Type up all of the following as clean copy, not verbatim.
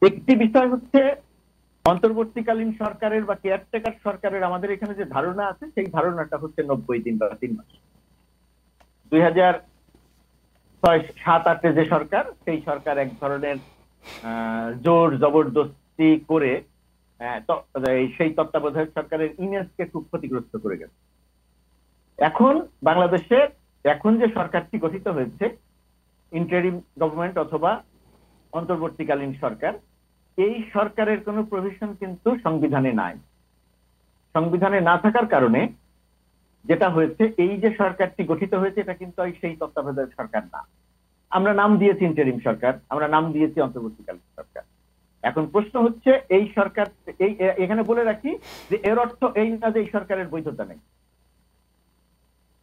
একটি বিষয় হচ্ছে অন্তর্বর্তীকালীন সরকারের বা কেয়ারটেকার সরকারের আমাদের এখানে যে ধারণা আছে সেই ধারণাটা হচ্ছে 90 দিন বা 3 মাস। 2006-7-8 যে সরকার, সেই সরকার এক ধরনের জোর জবরদস্তি করে সেই তত্ত্বাবধায়ক সরকারের ইমেজকে খুব ক্ষতিগ্রস্ত করে গেছে। এখন বাংলাদেশে এখন যে সরকারটি গঠিত হয়েছে, ইন্টারিম গভর্নমেন্ট অথবা অন্তর্বর্তীকালীন সরকার, এই সরকারের কোনো প্রভিশন কিন্তু সংবিধানে নাই। সংবিধানে না থাকার কারণে যেটা হয়েছে, এই যে সরকারটি গঠিত হয়েছে এটা কিন্তু সেই তত্ত্বাবধায়ক সরকার না। আমরা নাম দিয়েছি ইন্টারিম সরকার, আমরা নাম দিয়েছি অন্তর্বর্তীকালীন সরকার। এখন প্রশ্ন হচ্ছে এই সরকার, এখানে বলে রাখি যে এর অর্থ এই না যে এই সরকারের বৈধতা নেই।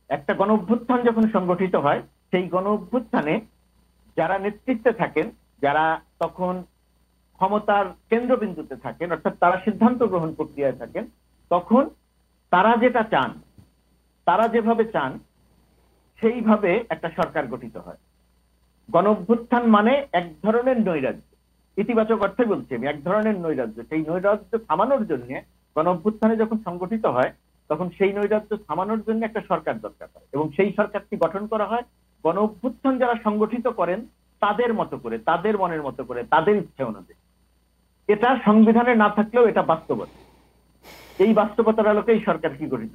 একটা গণ অভ্যুত্থান যখন সংগঠিত হয়, সেই গণ অভ্যুত্থানে যারা নেতৃত্বে থাকেন, যারা তখন ক্ষমতার কেন্দ্রবিন্দুতে থাকেন, অর্থাৎ তারা সিদ্ধান্ত গ্রহণ প্রক্রিয়ায় থাকেন, তখন তারা যেটা চান, তারা যেভাবে চান সেইভাবে একটা সরকার গঠিত হয়। গণ অভ্যুত্থান মানে এক ধরনের নৈরাজ্য, ইতিবাচক অর্থে বলছি আমি, এক ধরনের নৈরাজ্য। সেই নৈরাজ্য থামানোর জন্য গণ অভ্যুত্থানে যখন সংগঠিত হয়, তখন সেই নৈরাজ্য থামানোর জন্য একটা সরকার দরকার হয়, এবং সেই সরকারটি গঠন করা হয় গণ অভ্যুত্থান যারা সংগঠিত করেন তাদের মতো করে, তাদের মনের মতো করে, তাদের ইচ্ছে অনুযায়ী। এটা সংবিধানে না থাকলেও এটা বাস্তবতা। এই বাস্তবতার আলোকে এই সরকার কি গঠিত।